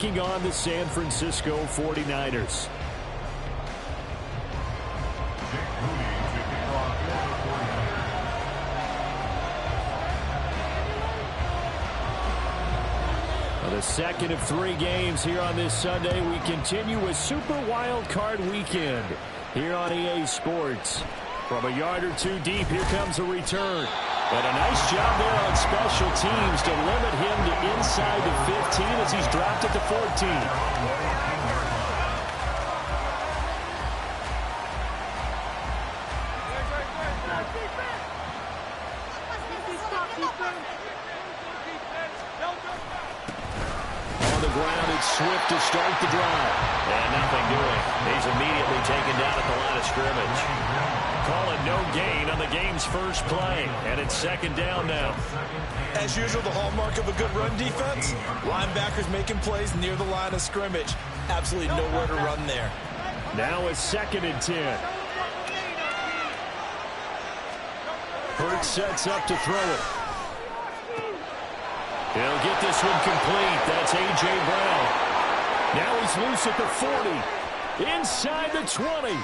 taking on the San Francisco 49ers. The second of 3 games here on this Sunday. We continue with Super Wild Card Weekend here on EA Sports. From a yard or 2 deep, here comes a return. And a nice job there on special teams to limit him to inside the 15 as he's dropped at the 14. Swift to start the drive. And nothing doing. He's immediately taken down at the line of scrimmage. Call it no gain on the game's first play. And it's 2nd down now. As usual, the hallmark of a good run defense, linebackers making plays near the line of scrimmage. Absolutely nowhere to run there. Now it's 2nd and 10. Hurts sets up to throw it. He'll get this one complete. That's A.J. Brown. Now he's loose at the 40. Inside the 20.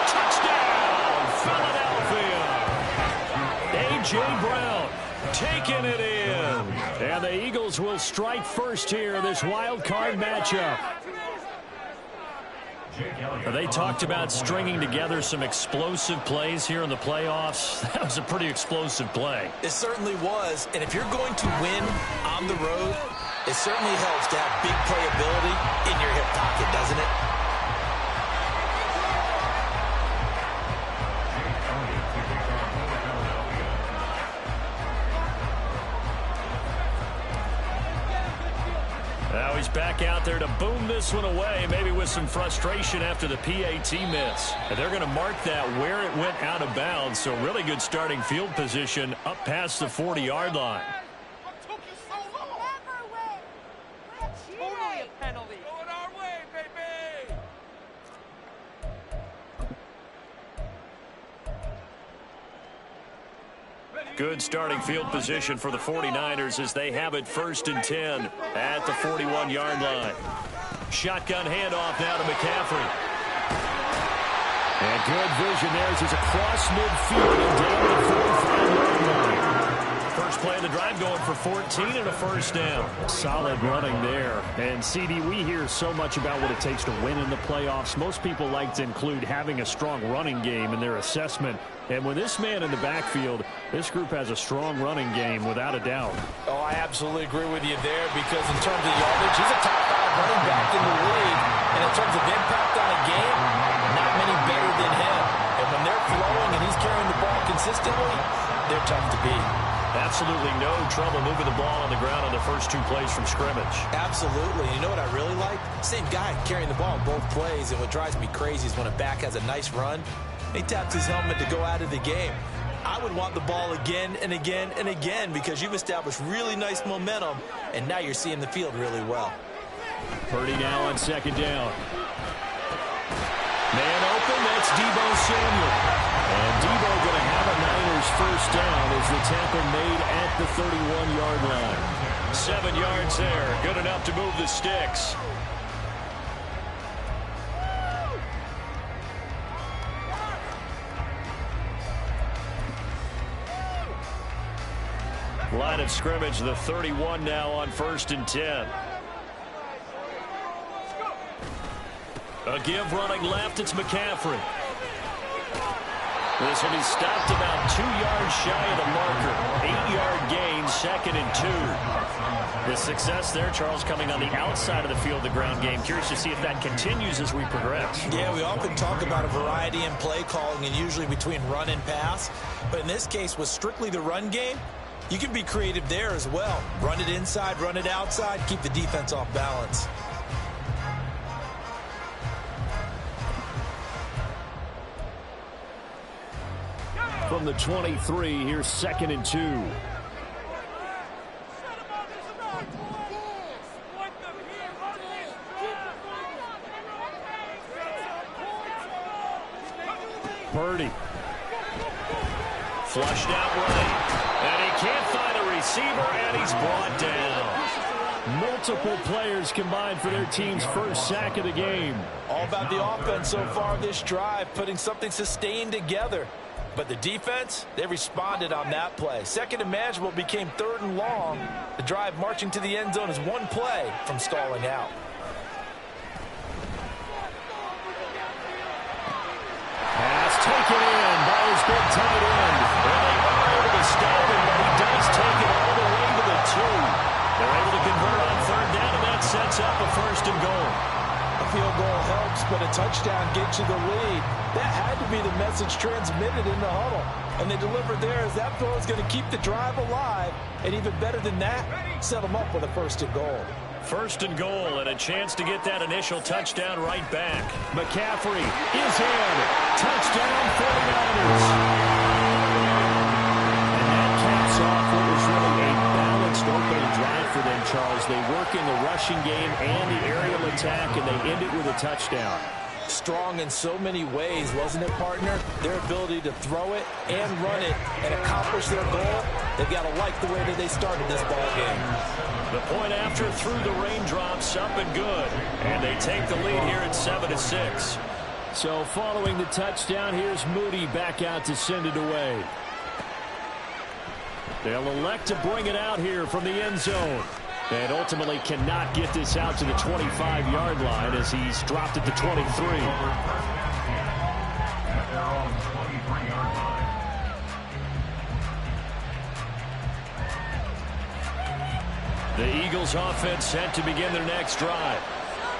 Touchdown, Philadelphia. A.J. Brown taking it in. And the Eagles will strike first here in this wild card matchup. They talked about stringing together some explosive plays here in the playoffs. That was a pretty explosive play. It certainly was. And if you're going to win on the road, it certainly helps to have big playability in your hip pocket, doesn't it? Now he's back out there to boom this one away, maybe with some frustration after the PAT miss. And they're going to mark that where it went out of bounds, so really good starting field position up past the 40-yard line. Totally a penalty. Going our way, baby. Good starting field position for the 49ers as they have it 1st and 10 at the 41-yard line. Shotgun handoff now to McCaffrey. And good vision there as he's across midfield and down the 45-yard line. First play of the drive going for 14 and a 1st down. Solid running there. And, CD, we hear so much about what it takes to win in the playoffs. Most people like to include having a strong running game in their assessment. And with this man in the backfield, this group has a strong running game without a doubt. Oh, I absolutely agree with you there because in terms of yardage, he's a top 5 running back in the league. And in terms of impact on a game, not many better than him. And when they're throwing and he's carrying the ball consistently, they're tough to beat. Absolutely no trouble moving the ball on the ground on the first 2 plays from scrimmage. Absolutely. You know what I really like? Same guy carrying the ball in both plays, and what drives me crazy is when a back has a nice run, he taps his helmet to go out of the game. I would want the ball again and again and again because you've established really nice momentum, and now you're seeing the field really well. Purdy now on 2nd down. Man open, that's Deebo Samuel. And Deebo going to have a Niners 1st down as the tackle made at the 31-yard line. 7 yards there, good enough to move the sticks. Line of scrimmage, the 31 now on 1st and 10. A give running left, it's McCaffrey. This will be stopped about 2 yards shy of the marker. 8-yard gain, 2nd and 2. The success there, Charles, coming on the outside of the field, the ground game. Curious to see if that continues as we progress. Yeah, we often talk about a variety in play calling and usually between run and pass. But in this case, with strictly the run game, you can be creative there as well. Run it inside, run it outside, keep the defense off balance. From the 23, here's 2nd and 2. Purdy. Flushed out right. And he can't find a receiver, and he's brought down. Multiple players combined for their team's first sack of the game. All about the offense so far this drive, putting something sustained together. But the defense, they responded on that play. Second and manageable became 3rd and long. The drive marching to the end zone is one play from stalling out. Pass taken in by his big tight end. And they are able to stop him, but he does take it all the way to the 2. They're able to convert on 3rd down, and that sets up a 1st and goal. A field goal helps, but a touchdown gets you the lead. That had to be the message transmitted in the huddle. And they delivered there as that throw is going to keep the drive alive. And even better than that, set them up with a 1st and goal. 1st and goal, and a chance to get that initial touchdown right back. McCaffrey is in. Touchdown 49ers. And that caps off what was really a balanced opening drive for them, Charles. They work in the rushing game and the aerial attack, and they end it with a touchdown. Strong in so many ways, wasn't it, partner? Their ability to throw it and run it and accomplish their goal, they've got to like the way that they started this ball game. The point after through the raindrops, up and good. And they take the lead here at 7-6. So following the touchdown, here's Moody back out to send it away. They'll elect to bring it out here from the end zone. And ultimately cannot get this out to the 25-yard line as he's dropped at the 23. The Eagles offense set to begin their next drive.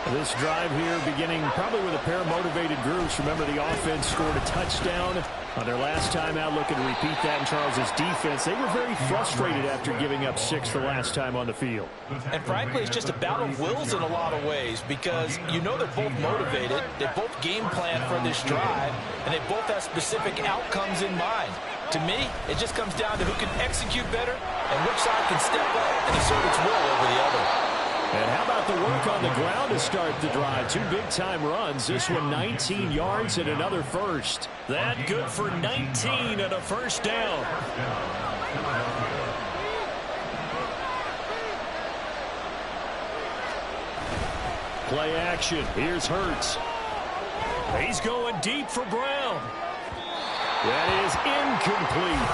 This drive here beginning probably with a pair of motivated groups. Remember, the offense scored a touchdown on their last time out, looking to repeat that in Charles's defense. They were very frustrated after giving up 6 the last time on the field. And frankly, it's just a battle of wills in a lot of ways because you know they're both motivated. They both game plan for this drive, and they both have specific outcomes in mind. To me, it just comes down to who can execute better and which side can step up and assert its will over the other. And how about the work on the ground to start the drive? 2 big-time runs. This one 19 yards and another first. That good for 19 and a 1st down. Play action. Here's Hurts. He's going deep for Brown. That is incomplete.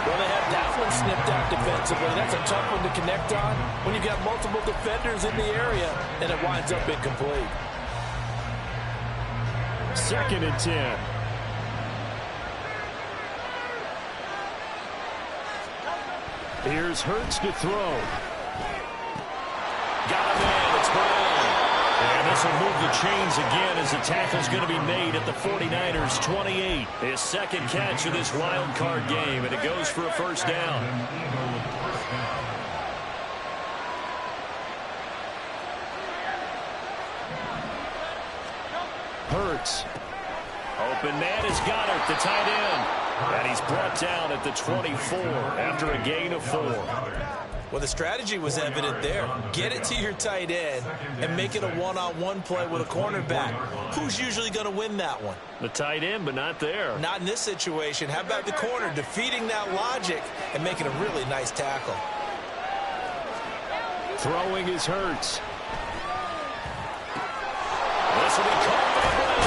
Well, they had that one snipped out defensively. That's a tough one to connect on when you've got multiple defenders in the area, and it winds up incomplete. 2nd and 10. Here's Hurts to throw. Got him in. It's Brown. And this will move the chains again as the tackle's going to be made at the 49ers 28. His 2nd catch of this wild card game, and it goes for a 1st down. Hurts. Open man is Goddard, the tight end. And he's brought down at the 24 after a gain of 4. Well, the strategy was evident there. Get it to your tight end and make it a one-on-one play with a cornerback. Who's usually going to win that one? The tight end, but not there. Not in this situation. How about the corner defeating that logic and making a really nice tackle? Throwing is Hurts. This will be caught by Brown.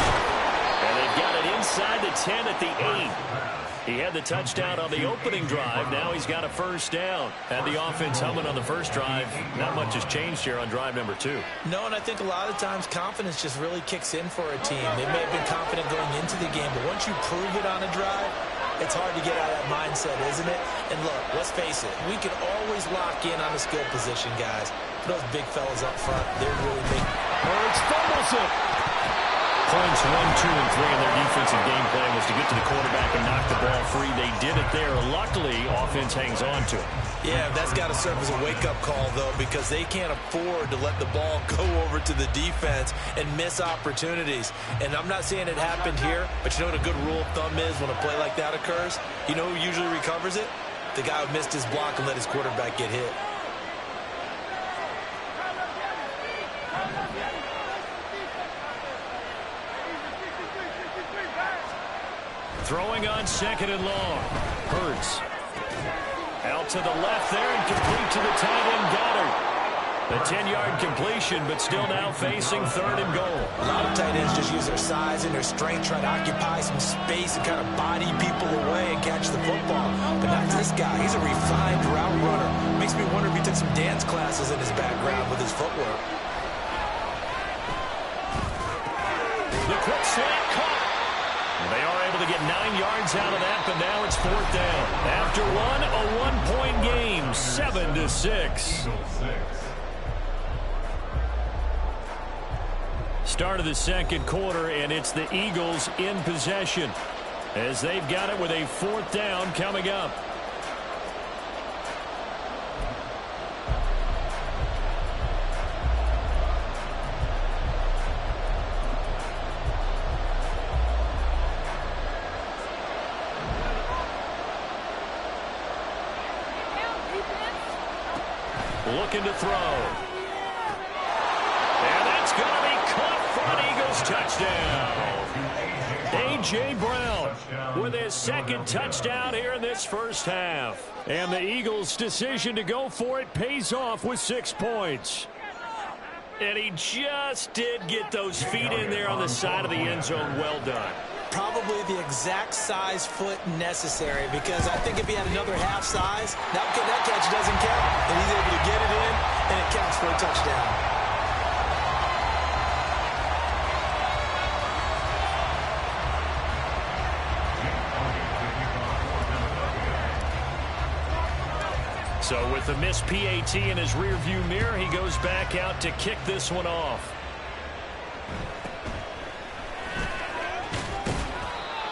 And they've got it inside the 10 at the 8. He had the touchdown on the opening drive. Now he's got a 1st down. Had the offense humming on the first drive. Not much has changed here on drive number 2. No, and I think a lot of times confidence just really kicks in for a team. They may have been confident going into the game, but once you prove it on a drive, it's hard to get out of that mindset, isn't it? And look, let's face it, we can always lock in on the skill position, guys. Those big fellas up front, they're really big. Hurts fumbles it. Points 1, 2, and 3 in their defensive game plan was to get to the quarterback and knock the ball free. They did it there. Luckily, offense hangs on to it. Yeah, that's got to serve as a wake-up call, though, because they can't afford to let the ball go over to the defense and miss opportunities. And I'm not saying it happened here, but you know what a good rule of thumb is when a play like that occurs? You know who usually recovers it? The guy who missed his block and let his quarterback get hit. Throwing on 2nd and long. Hurts. Out to the left there and complete to the tight end, Goddard. A 10-yard completion, but still now facing 3rd and goal. A lot of tight ends just use their size and their strength, try to occupy some space and kind of body people away and catch the football. But not this guy. He's a refined route runner. Makes me wonder if he took some dance classes in his background with his footwork. The quick slant caught. They are able to get 9 yards out of that, but now it's 4th down. After one, a 1-point game, 7-6. Start of the second quarter, and it's the Eagles in possession as they've got it with a 4th down coming up. Looking to throw. And that's going to be caught for an Eagles touchdown. A.J. Brown with his 2nd touchdown here in this first half. And the Eagles' decision to go for it pays off with 6 points. And he just did get those feet in there on the side of the end zone. Well done. Probably the exact size foot necessary, because I think if he had another half size, that catch doesn't count. And he's able to get it in, and it counts for a touchdown. So with the missed PAT in his rearview mirror, he goes back out to kick this one off.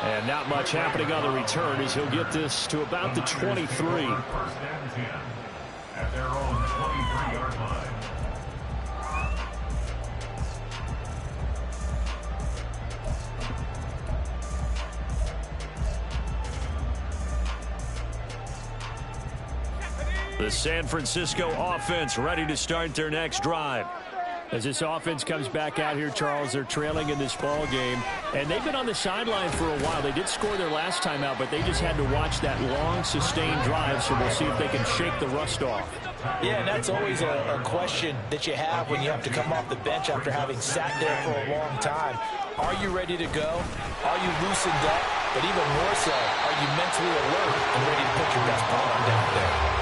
And not much happening on the return as he'll get this to about the 23. First and 10 at their own 23-yard line. The San Francisco offense ready to start their next drive. As this offense comes back out here, Charles, they're trailing in this ball game, and they've been on the sideline for a while. They did score their last time out, but they just had to watch that long, sustained drive, so we'll see if they can shake the rust off. Yeah, and that's always a question that you have when you have to come off the bench after having sat there for a long time. Are you ready to go? Are you loosened up? But even more so, are you mentally alert and ready to put your best product out there?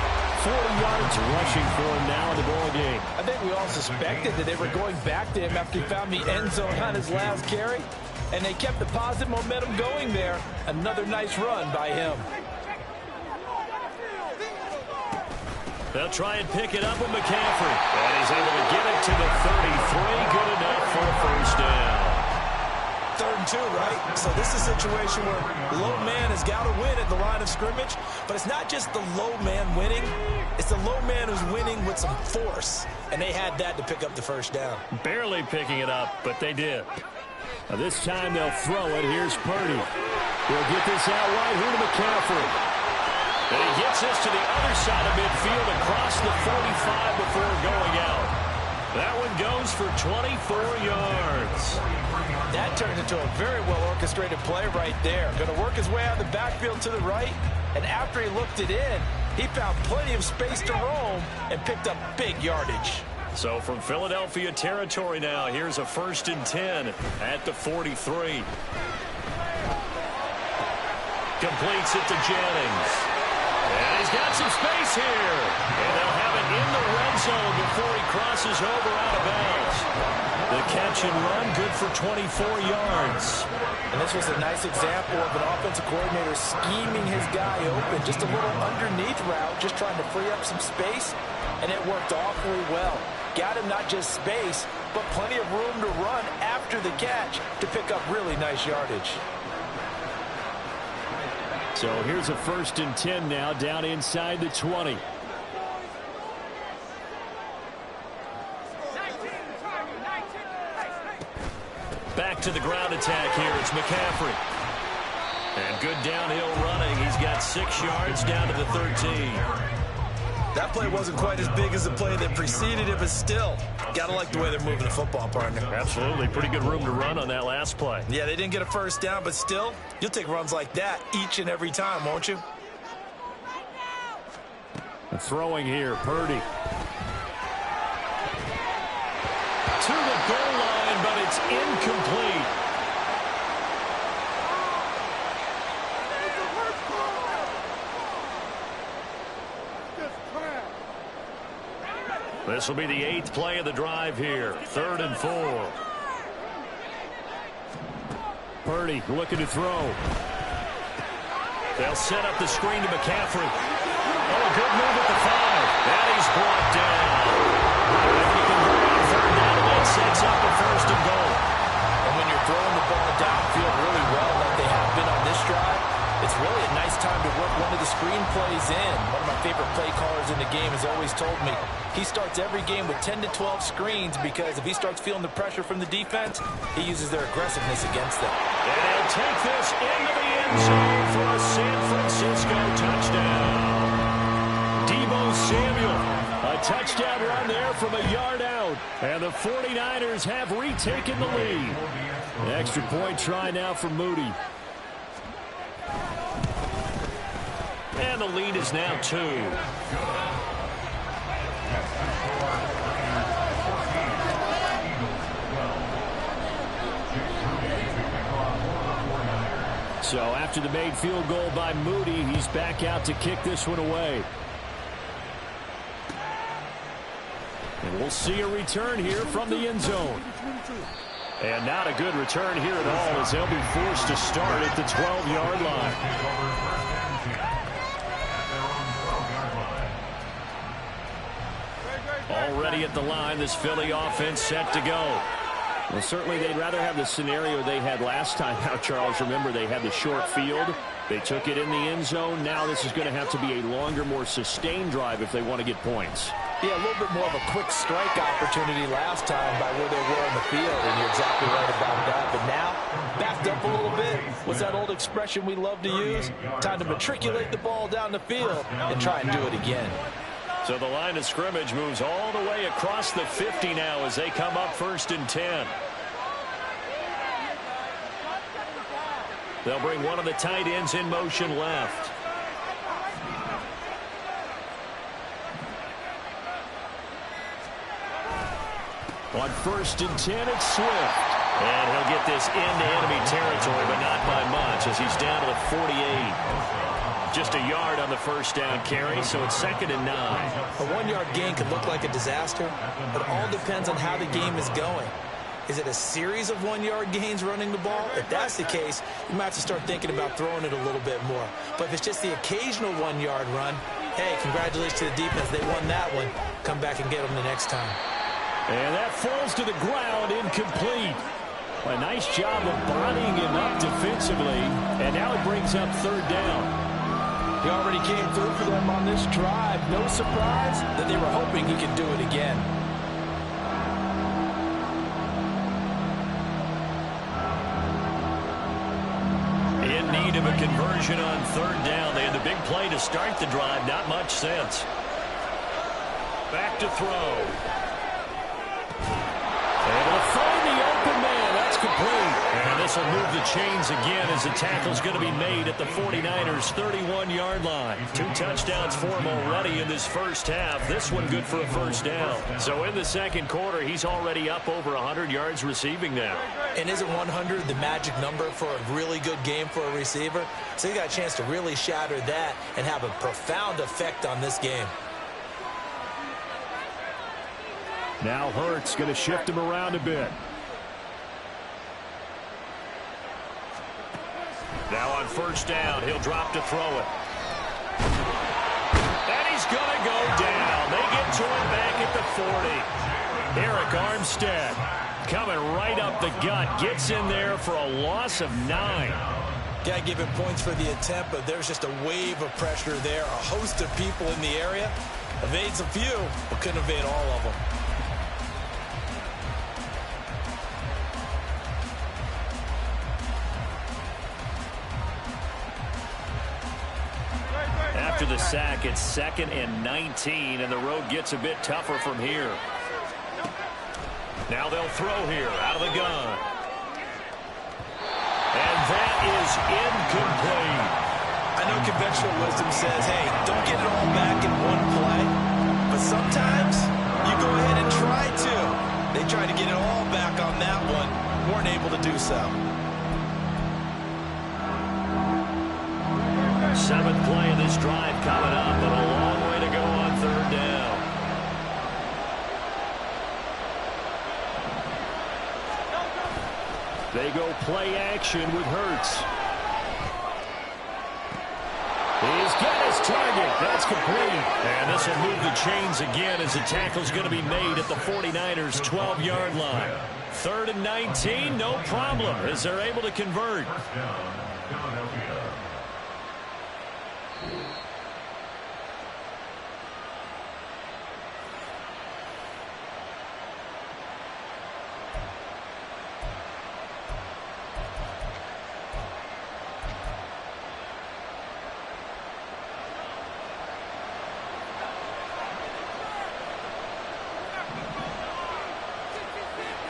40 yards rushing for him now in the ball game. I think we all suspected that they were going back to him after he found the end zone on his last carry, and they kept the positive momentum going there. Another nice run by him. They'll try and pick it up with McCaffrey. And he's able to get it to the 33. Good enough for a first down. 3rd and 2, right? So this is a situation where low man has got to win at the line of scrimmage, but it's not just the low man winning. It's the low man who's winning with some force, and they had that to pick up the first down. Barely picking it up, but they did. Now this time they'll throw it. Here's Purdy. He'll get this out wide here to McCaffrey. And he gets this to the other side of midfield across the 45 before going out. That one goes for 24 yards. That turned into a very well-orchestrated play right there. Going to work his way out of the backfield to the right, and after he looked it in, he found plenty of space to roam and picked up big yardage. So from Philadelphia territory now, here's a 1st and 10 at the 43. Completes it to Jennings. And he's got some space here. And they'll have it in the red zone before he crosses over out of bounds. The catch and run, good for 24 yards. And this was a nice example of an offensive coordinator scheming his guy open. Just a little underneath route, just trying to free up some space. And it worked awfully well. Got him not just space, but plenty of room to run after the catch to pick up really nice yardage. So here's a 1st and 10 now, down inside the 20. Back to the ground attack here. It's McCaffrey. And good downhill running. He's got 6 yards down to the 13. That play wasn't quite as big as the play that preceded it, but still, gotta like the way they're moving the football, partner. Absolutely. Pretty good room to run on that last play. Yeah, they didn't get a first down, but still, you'll take runs like that each and every time, won't you? And throwing here, Purdy. to the goal line, but it's incomplete. This will be the 8th play of the drive here. 3rd and 4. Purdy looking to throw. They'll set up the screen to McCaffrey. Oh, a good move at the 5. And he's brought down. If he can bring on 3rd down, that sets up the 1st and goal. And when you're throwing the ball downfield really well like they have been on this drive, it's really a nice time to work one of the screen plays in. One of my favorite play callers in the game has always told me he starts every game with 10 to 12 screens because if he starts feeling the pressure from the defense, he uses their aggressiveness against them. And he'll take this into the end zone for a San Francisco touchdown. Deebo Samuel, a touchdown run there from a yard out. And the 49ers have retaken the lead. An extra point try now for Moody. And the lead is now 2. So after the made field goal by Moody, he's back out to kick this one away. And we'll see a return here from the end zone. And not a good return here at all as they'll be forced to start at the 12-yard line. Already at the line, this Philly offense set to go. Well, certainly they'd rather have the scenario they had last time out, Charles. Remember, they had the short field. They took it in the end zone. Now this is going to have to be a longer, more sustained drive if they want to get points. Yeah, a little bit more of a quick strike opportunity last time by where they were on the field, and you're exactly right about that. But now, backed up a little bit. What's that old expression we love to use? Time to matriculate the ball down the field and try and do it again. So the line of scrimmage moves all the way across the 50 now as they come up 1st and 10. They'll bring one of the tight ends in motion left. On 1st and 10, it's Swift. And he'll get this into enemy territory, but not by much as he's down to the 48. Just a yard on the 1st down carry, so it's 2nd and 9. A 1-yard gain could look like a disaster, but it all depends on how the game is going. Is it a series of 1-yard gains running the ball? If that's the case, you might have to start thinking about throwing it a little bit more. But if it's just the occasional 1-yard run, hey, congratulations to the defense. They won that one. Come back and get them the next time. And that falls to the ground, incomplete. A nice job of bodying him up defensively, and now it brings up 3rd down. He already came through for them on this drive. No surprise that they were hoping he could do it again. In need of a conversion on 3rd down. They had the big play to start the drive. Not much sense. Back to throw. Able to find the open man. That's complete. And this will move the chains again as the tackle's going to be made at the 49ers' 31-yard line. 2 touchdowns for him already in this first half. This one good for a 1st down. So in the 2nd quarter, he's already up over 100 yards receiving now. And isn't 100 the magic number for a really good game for a receiver? So he got a chance to really shatter that and have a profound effect on this game. Now Hurts going to shift him around a bit. Now on 1st down, he'll drop to throw it. And he's going to go down. They get to him back at the 40. Eric Armstead coming right up the gut. Gets in there for a loss of 9. Got to give him points for the attempt, but there's just a wave of pressure there. A host of people in the area. Evades a few, but couldn't evade all of them. After the sack, it's 2nd and 19, and the road gets a bit tougher from here. Now they'll throw here out of the gun. And that is incomplete. I know conventional wisdom says, hey, don't get it all back in one play. But sometimes you go ahead and try to. They tried to get it all back on that one. Weren't able to do so. 7th play of this drive coming up, and a long way to go on 3rd down. They go play action with Hurts. He's got his target. That's complete. And this will move the chains again as the tackle's going to be made at the 49ers' 12-yard line. 3rd and 19, no problem, as they're able to convert. First down, Philadelphia.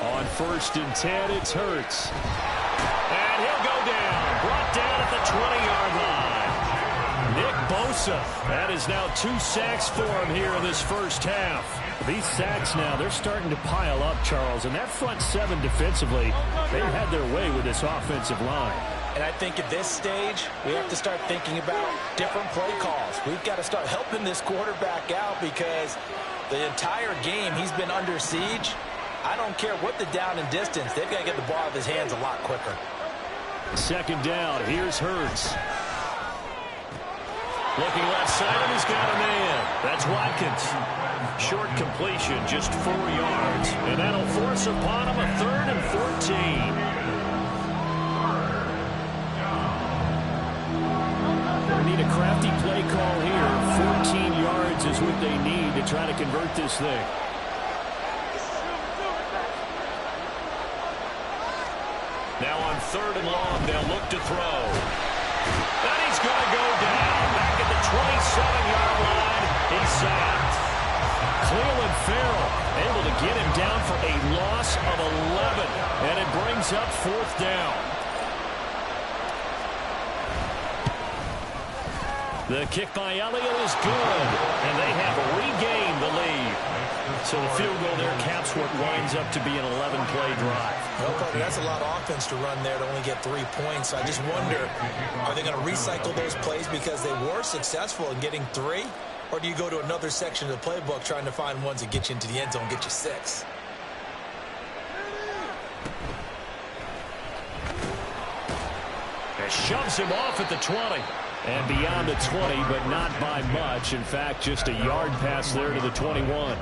On 1st and 10, it's Hurts. And he'll go down. Brought down at the 20-yard line. Nick Bosa. That is now 2 sacks for him here in this first half. These sacks now, they're starting to pile up, Charles. And that front 7 defensively, they've had their way with this offensive line. And I think at this stage, we have to start thinking about different play calls. We've got to start helping this quarterback out because the entire game he's been under siege. I don't care what the down and distance. They've got to get the ball out of his hands a lot quicker. 2nd down. Here's Hurts. Looking left side, and he's got a man. That's Watkins. Short completion, just 4 yards. And that'll force upon him a 3rd and 14. They need a crafty play call here. 14 yards is what they need to try to convert this thing. Now on 3rd and long, they'll look to throw. And he's going to go down. Back at the 27-yard line. He's sacked. Cleveland Farrell able to get him down for a loss of 11. And it brings up 4th down. The kick by Elliott is good. And they have regained the lead. So the field goal there caps what winds up to be an 11-play drive. Well, Carter, that's a lot of offense to run there to only get 3 points. I just wonder, are they going to recycle those plays because they were successful in getting 3? Or do you go to another section of the playbook trying to find ones that get you into the end zone and get you 6? It shoves him off at the 20. And beyond the 20, but not by much. In fact, just a yard pass there to the 21.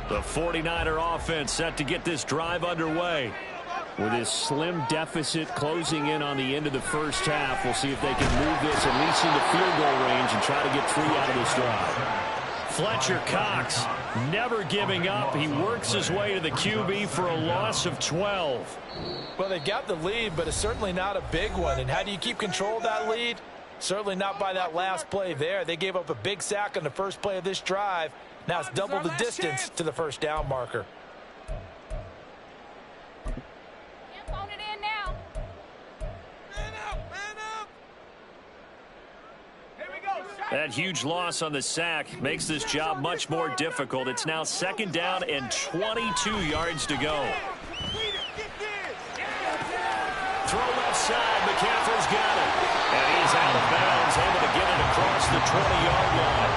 The 49er offense set to get this drive underway. With his slim deficit closing in on the end of the first half, we'll see if they can move this at least into field goal range and try to get 3 out of this drive. Fletcher Cox never giving up. He works his way to the QB for a loss of 12. Well, they got the lead, but it's certainly not a big one. And how do you keep control of that lead? Certainly not by that last play there. They gave up a big sack on the first play of this drive. Now it's double the distance to the first down marker. Phone it in now. Man up, man up. Here we go. That huge loss on the sack makes this job much more difficult. It's now 2nd down and 22 yards to go. Throw left side. McCaffrey's got it. And he's out of bounds, able to get it across the 20-yard line.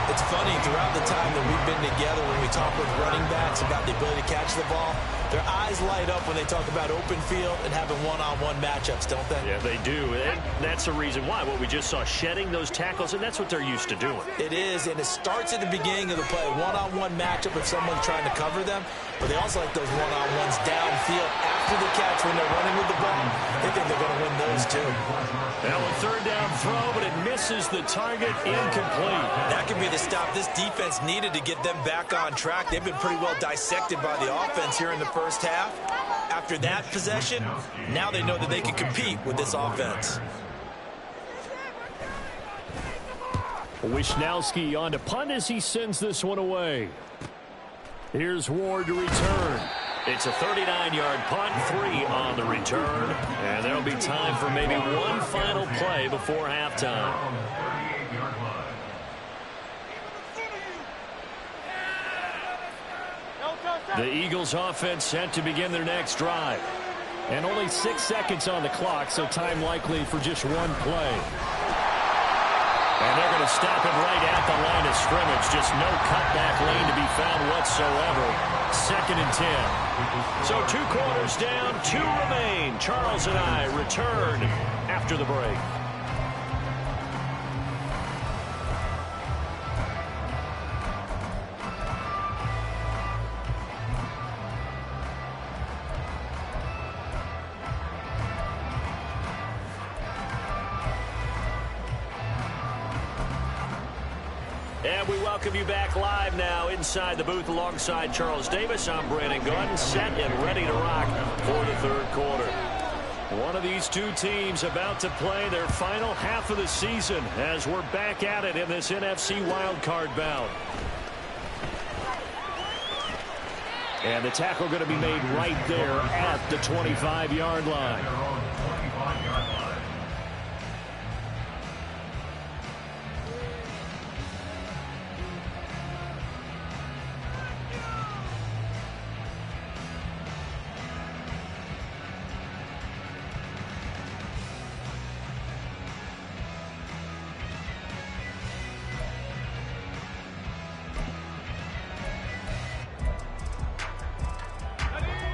It's funny, throughout the time that we've been together, when we talk with running backs about the ability to catch the ball, their eyes light up when they talk about open field and having one-on-one matchups, don't they? Yeah, they do. And that's the reason why. What we just saw, shedding those tackles, and that's what they're used to doing. It is, and it starts at the beginning of the play. One-on-one matchup if someone's trying to cover them, but they also like those one-on-ones downfield after the catch when they're running with the ball. They think they're going to win those, too. Now a 3rd down throw, but it misses the target, incomplete. That could be the stop this defense needed to get them back on track. They've been pretty well dissected by the offense here in the first half. After that possession, now they know that they can compete with this offense. Wishnowski on to punt as he sends this one away. Here's Ward to return. It's a 39-yard punt, 3 on the return, and there'll be time for maybe one final play before halftime. The Eagles offense set to begin their next drive. And only 6 seconds on the clock, so time likely for just one play. And they're going to stop it right at the line of scrimmage. Just no cutback lane to be found whatsoever. 2nd and 10. So 2 quarters down, 2 remain. Charles and I return after the break. And we welcome you back live now inside the booth alongside Charles Davis. I'm Brandon Gaudin, set and ready to rock for the 3rd quarter. One of these two teams about to play their final half of the season as we're back at it in this NFC wildcard bout. And the tackle going to be made right there at the 25-yard line.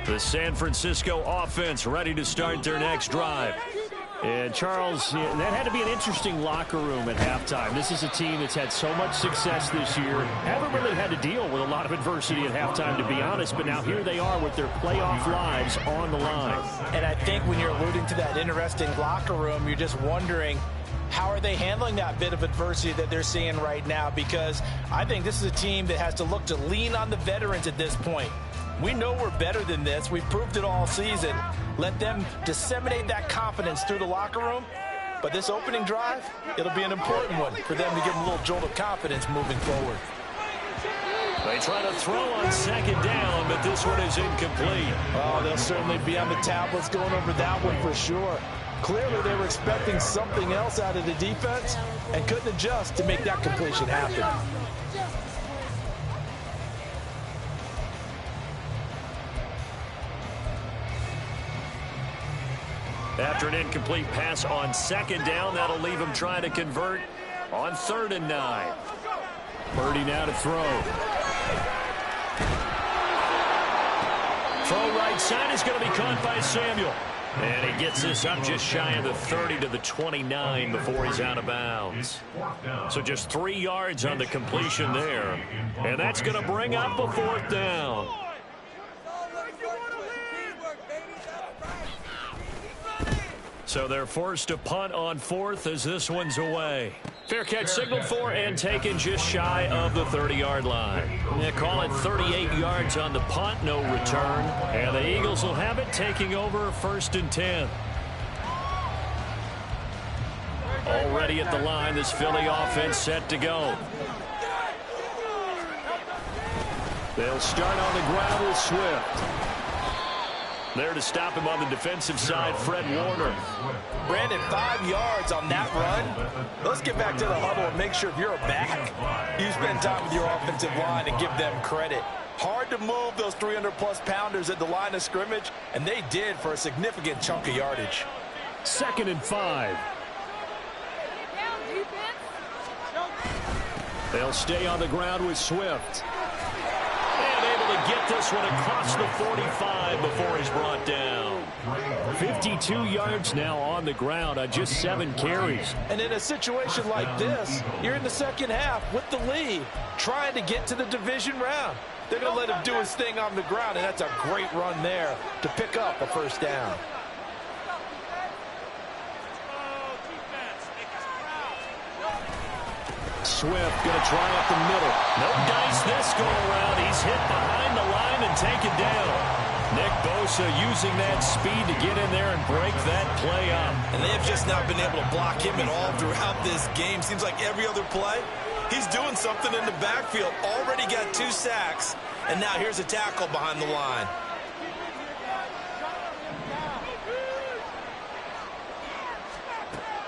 The San Francisco offense ready to start their next drive. And Charles, that had to be an interesting locker room at halftime. This is a team that's had so much success this year. Haven't really had to deal with a lot of adversity at halftime, to be honest. But now here they are with their playoff lives on the line. And I think when you're alluding to that interesting locker room, you're just wondering, how are they handling that bit of adversity that they're seeing right now? Because I think this is a team that has to look to lean on the veterans at this point. We know we're better than this. We've proved it all season. Let them disseminate that confidence through the locker room. But this opening drive, it'll be an important one for them to give them a little jolt of confidence moving forward. They try to throw on 2nd down, but this one is incomplete. Oh, they'll certainly be on the tablets going over that one for sure. Clearly, they were expecting something else out of the defense and couldn't adjust to make that completion happen. After an incomplete pass on 2nd down, that'll leave him trying to convert on 3rd and 9. Purdy now to throw. Throw right side is going to be caught by Samuel. And he gets this up just shy of the 30 to the 29 before he's out of bounds. So just 3 yards on the completion there. And that's going to bring up a 4th down. So they're forced to punt on 4th as this one's away. Fair catch signaled for and taken just shy of the 30-yard line. They call it 38 yards on the punt, no return. And the Eagles will have it taking over 1st and 10. Already at the line, this Philly offense set to go. They'll start on the ground with Swift. There to stop him on the defensive side, Fred Warner. Brandon, 5 yards on that run. Let's get back to the huddle and make sure if you're a back, you spend time with your offensive line and give them credit. Hard to move those 300-plus pounders at the line of scrimmage, and they did for a significant chunk of yardage. 2nd and 5. They'll stay on the ground with Swift. And able to get this one across the 45 before he's brought down. 52 yards now on the ground on just 7 carries. And in a situation like this, you're in the 2nd half with the lead, trying to get to the division round. They're going to let him do his thing on the ground, and that's a great run there to pick up a 1st down. Swift going to try up the middle. No dice this go around. He's hit behind the line and taken down. Nick Bosa using that speed to get in there and break that play up. And they have just not been able to block him at all throughout this game. Seems like every other play, he's doing something in the backfield. Already got 2 sacks, and now here's a tackle behind the line.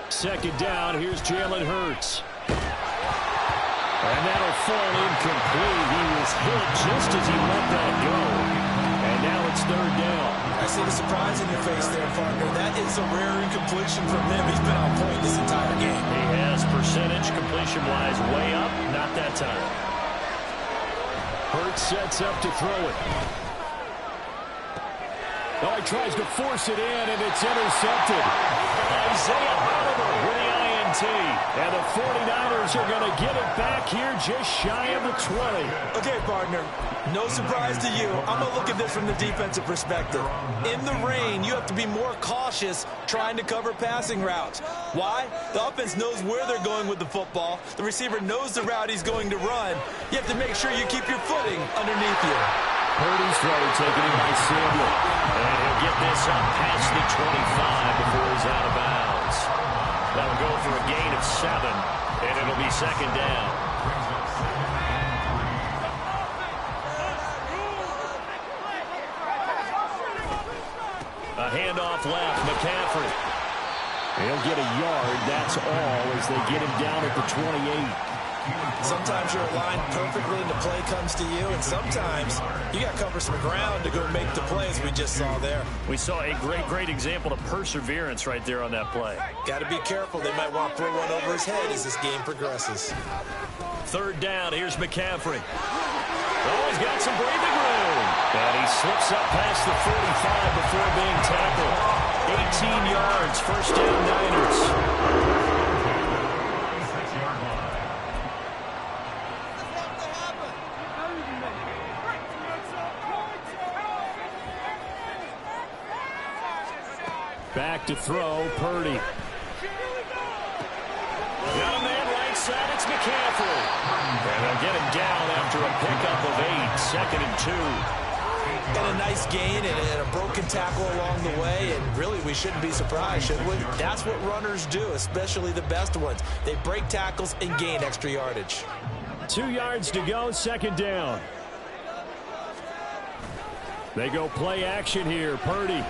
Second down, here's Jalen Hurts. And that'll fall incomplete. He was hit just as he let that go. And now it's third down. I see the surprise in your face there, partner. That is a rare incompletion from him. He's been on point this entire game. He has percentage completion-wise way up. Not that time. Hurts sets up to throw it. Oh, he tries to force it in, and it's intercepted. Isaiah Oliver with the INT. And the 49ers are going to get it back here just shy of the 20. Okay, partner, no surprise to you. I'm going to look at this from the defensive perspective. In the rain, you have to be more cautious trying to cover passing routes. Why? The offense knows where they're going with the football. The receiver knows the route he's going to run. You have to make sure you keep your footing underneath you. Purdy's throw taken in by Samuel. And he'll get this up past the 25 before he's out of bounds. That'll go for a gain of 7, and it'll be second down. A handoff left, McCaffrey. He'll get a yard, that's all, as they get him down at the 28. Sometimes you're aligned perfectly and the play comes to you, and sometimes you got to cover some ground to go make the plays we just saw there. We saw a great example of perseverance right there on that play. Got to be careful. They might want to throw one over his head as this game progresses. Third down, here's McCaffrey. Oh, he's got some breathing room. And he slips up past the 45 before being tackled. 18 yards, first down Niners. Back to throw, Purdy. Got a man right side, it's McCaffrey. And they'll get him down after a pickup of 8, second and 2. Got a nice gain and a broken tackle along the way, and really we shouldn't be surprised, should we? That's what runners do, especially the best ones. They break tackles and gain extra yardage. 2 yards to go, second down. They go play action here, Purdy.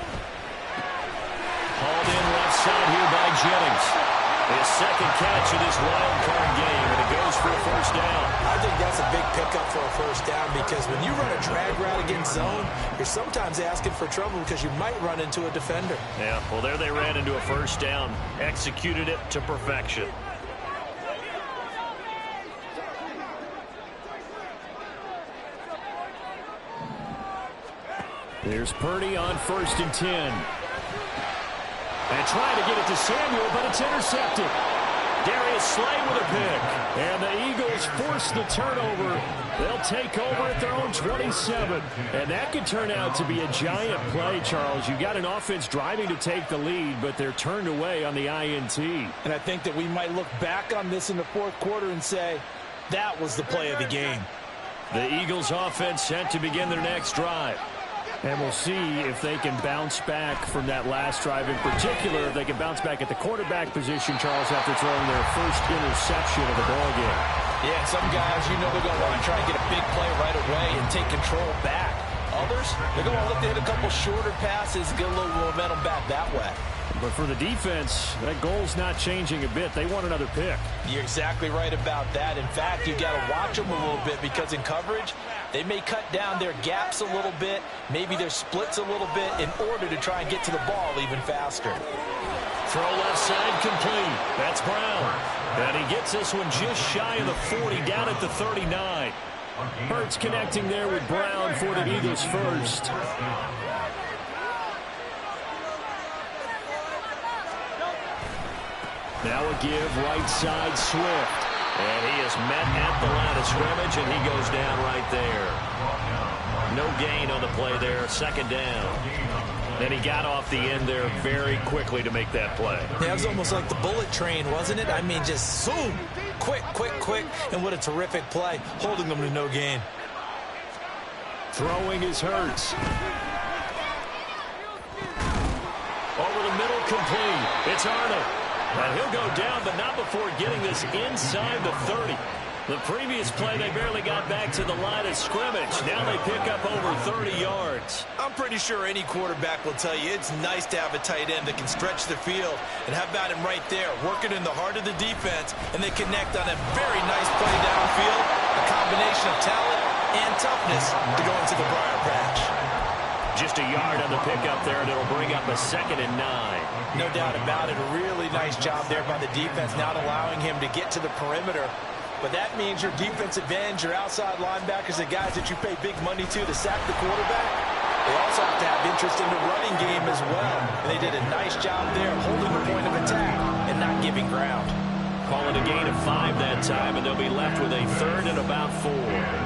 Hauled in left side here by Jennings. His second catch of this wild card game, and it goes for a first down. I think that's a big pickup for a first down because when you run a drag route against zone, you're sometimes asking for trouble because you might run into a defender. Yeah, well, there they ran into a first down, executed it to perfection. There's Purdy on 1st and 10. And trying to get it to Samuel, but it's intercepted. Darius Slay with a pick. And the Eagles force the turnover. They'll take over at their own 27. And that could turn out to be a giant play, Charles. You got an offense driving to take the lead, but they're turned away on the INT. And I think that we might look back on this in the fourth quarter and say, that was the play of the game. The Eagles offense set to begin their next drive. And we'll see if they can bounce back from that last drive. In particular, if they can bounce back at the quarterback position, Charles, after throwing their first interception of the ballgame. Yeah, some guys, you know they're going to want to try and get a big play right away and take control back. Others, they're going to look to hit a couple shorter passes, get a little momentum back that way. But for the defense, that goal's not changing a bit. They want another pick. You're exactly right about that. In fact, you've got to watch them a little bit because in coverage, they may cut down their gaps a little bit, maybe their splits a little bit in order to try and get to the ball even faster. Throw left side complete. That's Brown. And he gets this one just shy of the 40, down at the 39. Hurts connecting there with Brown for the Eagles first. Now a give right side Swift. And he is met at the line of scrimmage, and he goes down right there. No gain on the play there, second down. And he got off the end there very quickly to make that play. Yeah, it was almost like the bullet train, wasn't it? I mean, just zoom, quick, and what a terrific play, holding them to no gain. Throwing is Hurts. Over the middle, complete. It's Arnold. And he'll go down, but not before getting this inside the 30. The previous play, they barely got back to the line of scrimmage. Now they pick up over 30 yards. I'm pretty sure any quarterback will tell you it's nice to have a tight end that can stretch the field. And how about him right there, working in the heart of the defense, and they connect on a very nice play downfield, a combination of talent and toughness to go into the briar patch. Just a yard on the pickup there, and it'll bring up a 2nd and 9. No doubt about it. A really nice job there by the defense, not allowing him to get to the perimeter. But that means your defensive ends, your outside linebackers, the guys that you pay big money to sack the quarterback, they also have to have interest in the running game as well. And they did a nice job there holding the point of attack and not giving ground. Call it a gain of 5 that time, and they'll be left with a 3rd and about 4.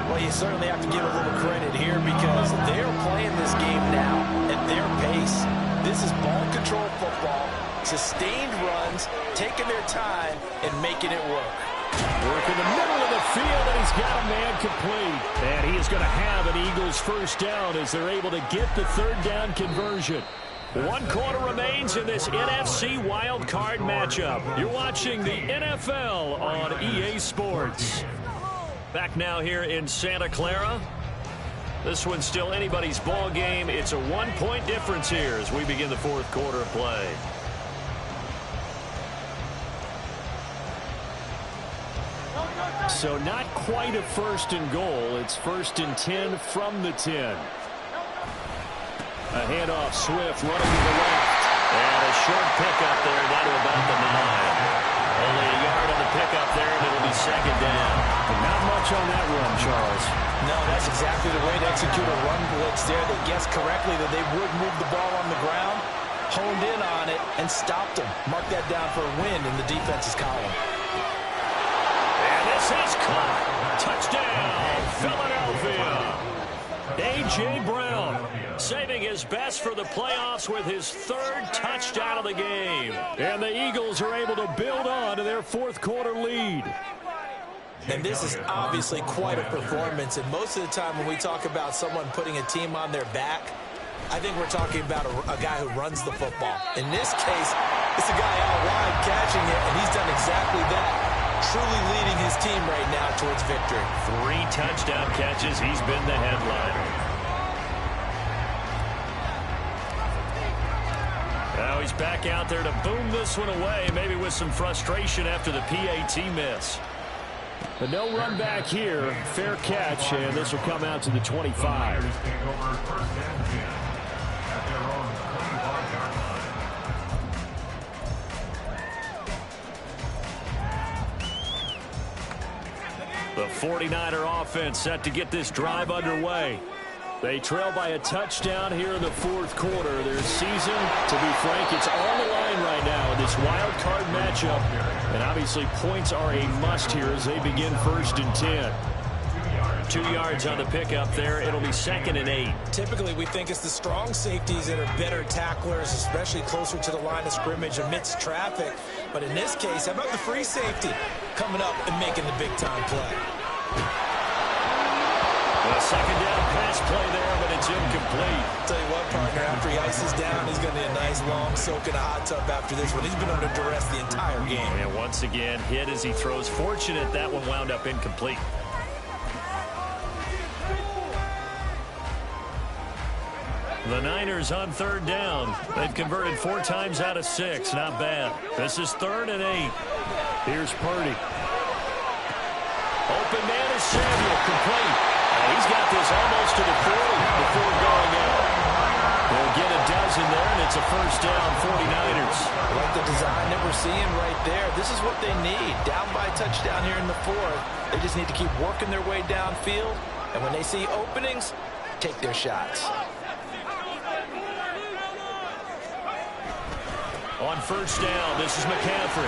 Well, you certainly have to give a little credit here because they're playing this game now at their pace. This is ball control football, sustained runs, taking their time, and making it work. Work in the middle of the field, and he's got a man complete. And he is going to have an Eagles first down as they're able to get the 3rd down conversion. 1 quarter remains in this NFC Wild Card matchup. You're watching the NFL on EA Sports. Back now here in Santa Clara. This one's still anybody's ball game. It's a 1-point difference here as we begin the 4th quarter of play. So not quite a 1st and goal. It's 1st and 10 from the 10. A handoff, Swift running to the left. And a short pickup there down to about the 9. Only a yard on the pickup there, and it'll be 2nd down. But not much on that run, Charles. No, that's exactly the way to execute a run blitz there. They guessed correctly that they would move the ball on the ground, honed in on it, and stopped them. Mark that down for a win in the defense's column. This is caught. Touchdown, Philadelphia. A.J. Brown saving his best for the playoffs with his 3rd touchdown of the game. And the Eagles are able to build on to their 4th quarter lead. And this is obviously quite a performance. And most of the time when we talk about someone putting a team on their back, I think we're talking about a guy who runs the football. In this case, it's a guy out wide catching it, and he's done exactly that. Truly leading his team right now towards victory. 3 touchdown catches. He's been the headliner. Now he's back out there to boom this one away, maybe with some frustration after the PAT miss. But no run back here. Fair catch, and this will come out to the 25. The 49er offense set to get this drive underway. They trail by a touchdown here in the 4th quarter. Their season, to be frank, it's on the line right now in this wild card matchup. And obviously points are a must here as they begin 1st and 10. 2 yards on the pickup there. It'll be 2nd and 8. Typically, we think it's the strong safeties that are better tacklers, especially closer to the line of scrimmage amidst traffic. But in this case, how about the free safety coming up and making the big-time play? A 2nd down pass play there, but it's incomplete. Tell you what, partner, after he ices down, he's going to need a nice long soak in a hot tub after this one. He's been under duress the entire game. And once again, hit as he throws. Fortunate that one wound up incomplete. The Niners on 3rd down. They've converted 4 times out of 6. Not bad. This is 3rd and 8. Here's Purdy. Open man is Samuel, complete. And he's got this almost to the 40 before going out. They'll get a dozen there, and it's a 1st down, 49ers. I like the design that we're seeing right there. This is what they need. Down by a touchdown here in the 4th. They just need to keep working their way downfield. And when they see openings, take their shots. On 1st down, this is McCaffrey.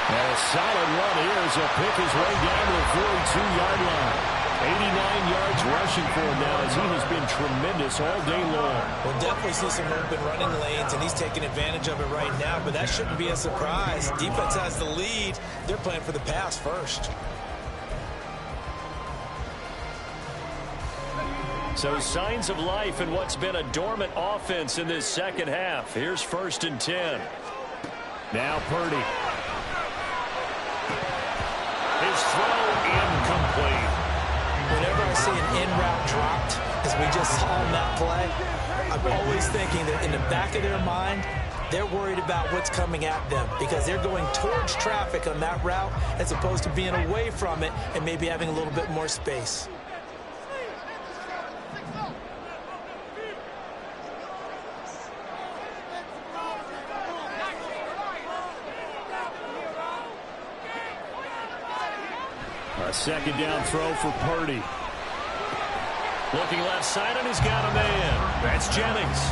And a solid run here as he'll pick his way down to the 42-yard line. 89 yards rushing for him now as he has been tremendous all day long. We'll definitely see some open running lanes, and he's taking advantage of it right now, but that shouldn't be a surprise. Defense has the lead. They're playing for the pass first. So signs of life in what's been a dormant offense in this 2nd half. Here's 1st and 10. Now Purdy. His his throw incomplete. Whenever I see an in route dropped, as we just saw on that play, I'm always thinking that in the back of their mind, they're worried about what's coming at them because they're going towards traffic on that route as opposed to being away from it and maybe having a little bit more space. A second down throw for Purdy. Looking left side, and he's got a man. That's Jennings.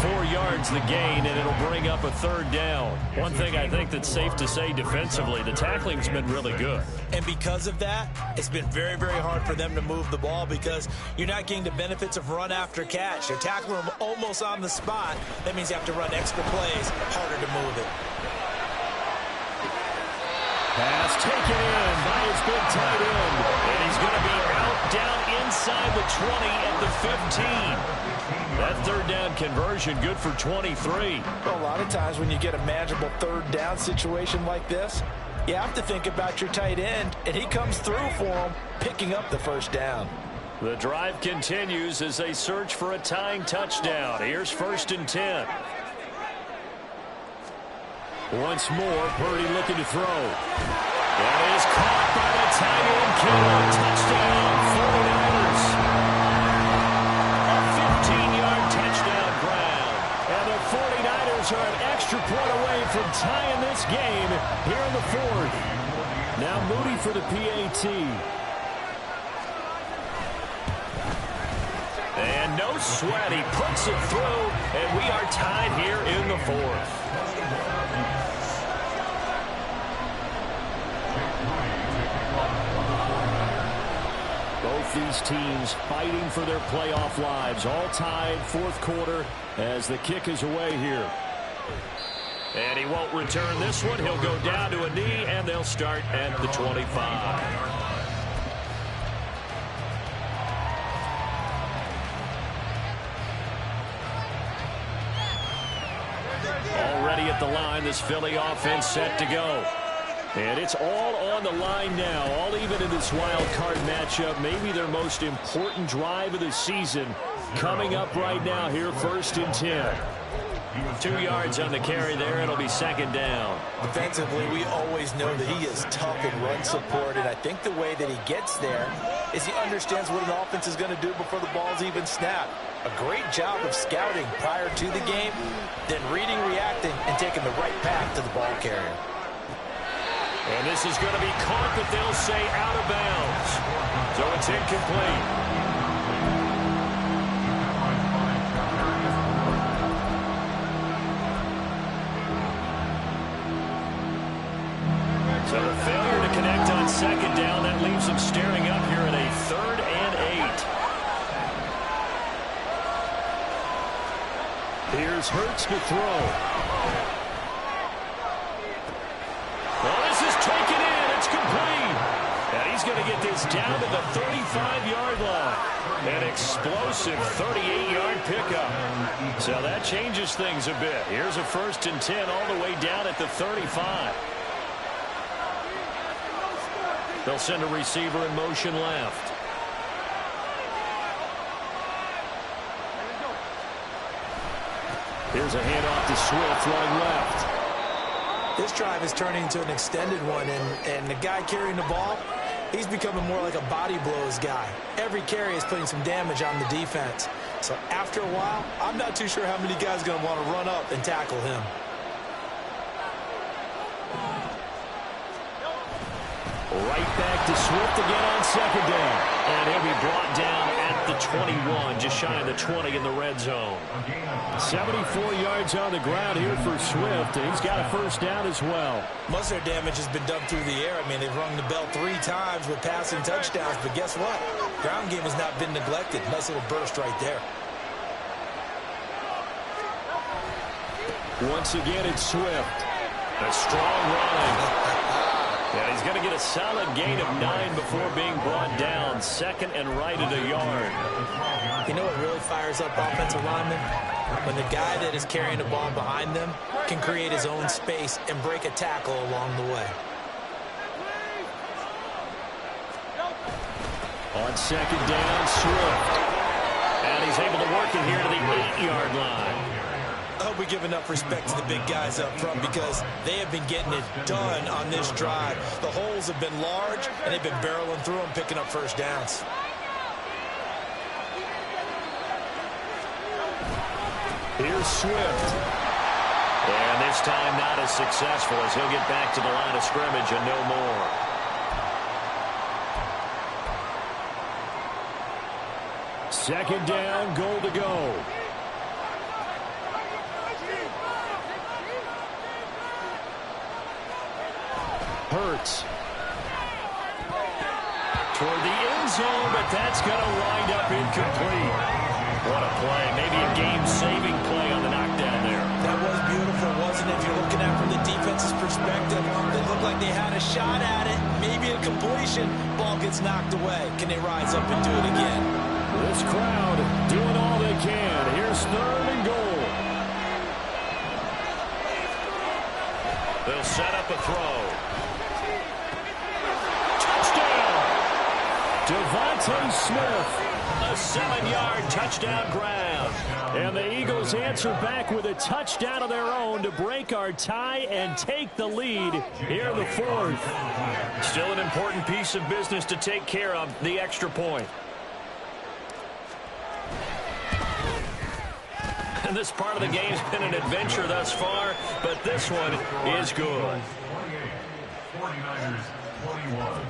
4 yards the gain, and it'll bring up a third down. One thing I think that's safe to say defensively, the tackling's been really good. And because of that, it's been very, very hard for them to move the ball because you're not getting the benefits of run after catch. They're tackling them almost on the spot. That means you have to run extra plays, harder to move it. Pass taken in by his big tight end. And he's going to be out down inside the 20 at the 15. That third down conversion good for 23. Well, a lot of times when you get a manageable third down situation like this, you have to think about your tight end, and he comes through for him, picking up the first down. The drive continues as they search for a tying touchdown. Here's 1st and 10. Once more, Purdy looking to throw. That is caught by the tight end killer. Touchdown, 49ers. A 15-yard touchdown grab. And the 49ers are an extra point away from tying this game here in the 4th. Now Moody for the PAT. And no sweat. He puts it through, and we are tied here in the 4th. Both these teams fighting for their playoff lives. All tied 4th quarter as the kick is away here. And he won't return this one. He'll go down to a knee, and they'll start at the 25. Already at the line, this Philly offense set to go. And it's all on the line now, all even in this wild card matchup. Maybe their most important drive of the season coming up right now here, 1st and 10. 2 yards on the carry there. It'll be 2nd down. Defensively, we always know that he is tough in run support, and I think the way that he gets there is he understands what an offense is going to do before the ball's even snapped. A great job of scouting prior to the game, then reading, reacting, and taking the right path to the ball carrier. And this is going to be caught, but they'll say out of bounds. So it's incomplete. So the failure to connect on 2nd down, that leaves them staring up here at a 3rd and 8. Here's Hurts to throw. Well, this is taken in. It's complete. And he's going to get this down to the 35-yard line. An explosive 38-yard pickup. So that changes things a bit. Here's a 1st and 10 all the way down at the 35. They'll send a receiver in motion left. Here's a handoff to Swift running left. This drive is turning into an extended one, and the guy carrying the ball, he's becoming more like a body blows guy. Every carry is putting some damage on the defense. So after a while, I'm not too sure how many guys are going to want to run up and tackle him. Right back to Swift again on 2nd down. And he'll be brought down at the 21, just shy of the 20 in the red zone. 74 yards on the ground here for Swift, and he's got a 1st down as well. Most of their damage has been done through the air. I mean, they've rung the bell 3 times with passing touchdowns, but guess what? Ground game has not been neglected. Nice little burst right there. Once again, it's Swift. A strong run. Yeah, he's going to get a solid gain of 9 before being brought down. 2nd and right at a yard. You know what really fires up offensive linemen? When the guy that is carrying the ball behind them can create his own space and break a tackle along the way. On second down, Swift. And he's able to work it here to the 8-yard line. I hope we give enough respect to the big guys up front because they have been getting it done on this drive. The holes have been large, and they've been barreling through them, picking up first downs. Here's Swift. And this time not as successful as he'll get back to the line of scrimmage and no more. Second down, goal to go. Hurts. Toward the end zone, but that's going to wind up incomplete. What a play. Maybe a game-saving play on the knockdown there. That was beautiful, wasn't it? If you're looking at it from the defense's perspective, they looked like they had a shot at it. Maybe a completion. Ball gets knocked away. Can they rise up and do it again? This crowd doing all they can. Here's third and goal. They'll set up a throw. Touchdown! Devontae Smith. A 7-yard touchdown grab. And the Eagles answer back with a touchdown of their own to break our tie and take the lead here in the fourth. Still an important piece of business to take care of, the extra point. And this part of the game's been an adventure thus far, but this one is good. 49ers 21.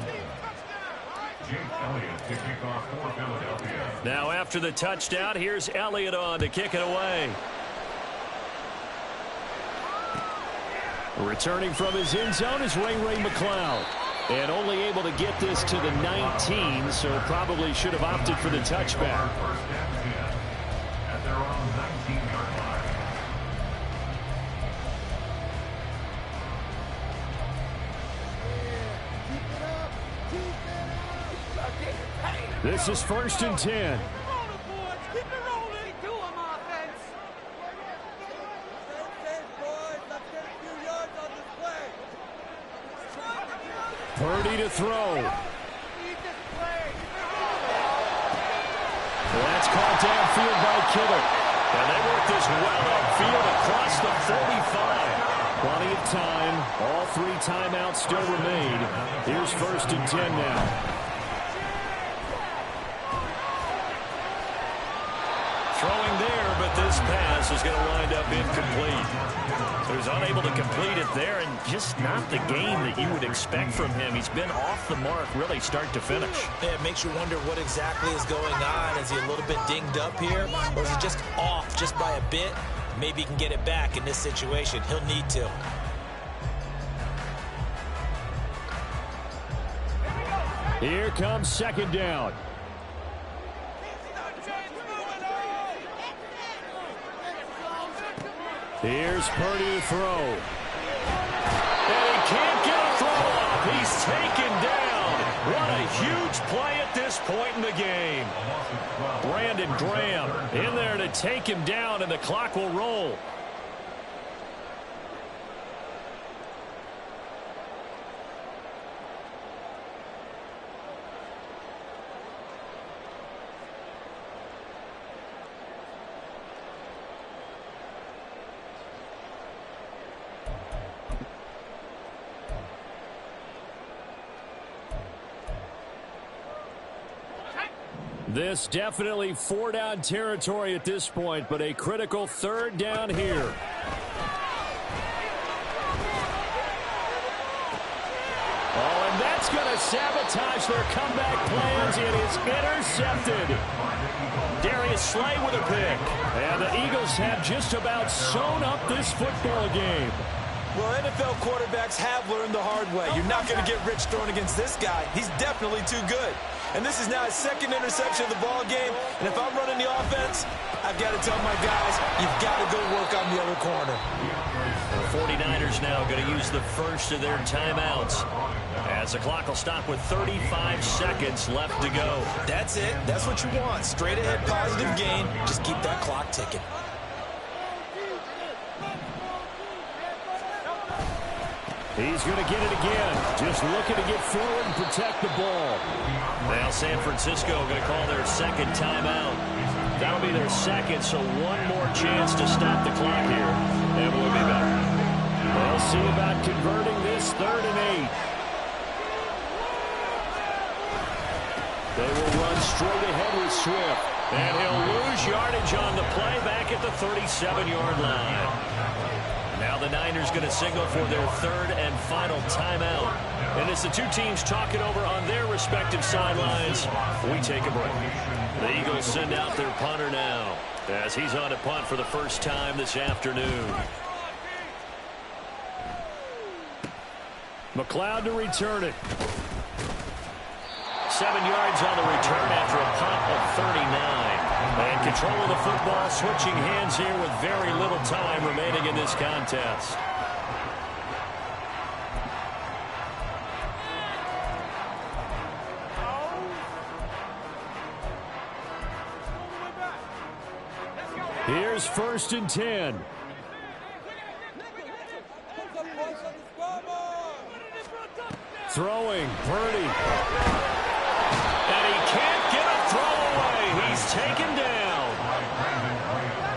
Jake Elliott to kick off for Philadelphia. Now after the touchdown, here's Elliott on to kick it away. Returning from his end zone is Ray McCloud. And only able to get this to the 19, so probably should have opted for the touchback. First down 10 at their own 19-yard line. This is first and 10. Purdy to throw. That's caught downfield by Kittle. And they work this well upfield across the 45. Plenty of time. All 3 timeouts still remain. Here's first and 10 now. Throwing there, but this pass is going to wind up incomplete. So he's unable to complete it there, and just not the game that you would expect from him. He's been off the mark really start to finish. Yeah, it makes you wonder what exactly is going on. Is he a little bit dinged up here, or is he just off just by a bit? Maybe he can get it back in this situation. He'll need to. Here comes second down. Here's Purdy to throw. And he can't get a throw off. He's taken down. What a huge play at this point in the game. Brandon Graham in there to take him down, and the clock will roll. This definitely 4-down territory at this point, but a critical third down here. Oh, and that's going to sabotage their comeback plans. It is intercepted. Darius Slay with a pick. And the Eagles have just about sewn up this football game. Well, NFL quarterbacks have learned the hard way. You're not going to get rich throwing against this guy. He's definitely too good. And this is now his second interception of the ball game. And if I'm running the offense, I've got to tell my guys, you've got to go work on the other corner. The 49ers now going to use the first of their timeouts, as the clock will stop with 35 seconds left to go. That's it. That's what you want. Straight ahead, positive gain. Just keep that clock ticking. He's going to get it again. Just looking to get forward and protect the ball. Now San Francisco going to call their second timeout. That'll be their second, so one more chance to stop the clock here. And we'll be back. They'll see about converting this 3rd and 8. They will run straight ahead with Swift. And he'll lose yardage on the play back at the 37-yard line. Now the Niners going to signal for their 3rd and final timeout. And as the two teams talking over on their respective sidelines, we take a break. The Eagles send out their punter now as he's on to punt for the first time this afternoon. McLeod to return it. 7 yards on the return after a punt of 39. And control of the football switching hands here with very little time remaining in this contest. Here's 1st and 10. Throwing, Purdy. And he can't get a throw away. He's taken down.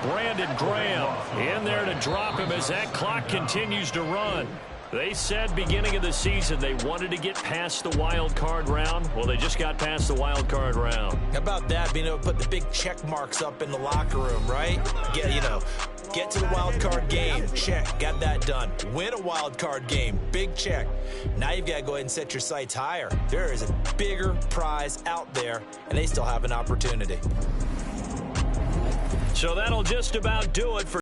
Brandon Graham in there to drop him as that clock continues to run. They said beginning of the season they wanted to get past the wild card round. Well, they just got past the wild card round. How about that, being able to put the big check marks up in the locker room, right? Get to the wild card game. Check. Got that done. Win a wild card game. Big check. Now you've got to go ahead and set your sights higher. There is a bigger prize out there, and they still have an opportunity. So that'll just about do it for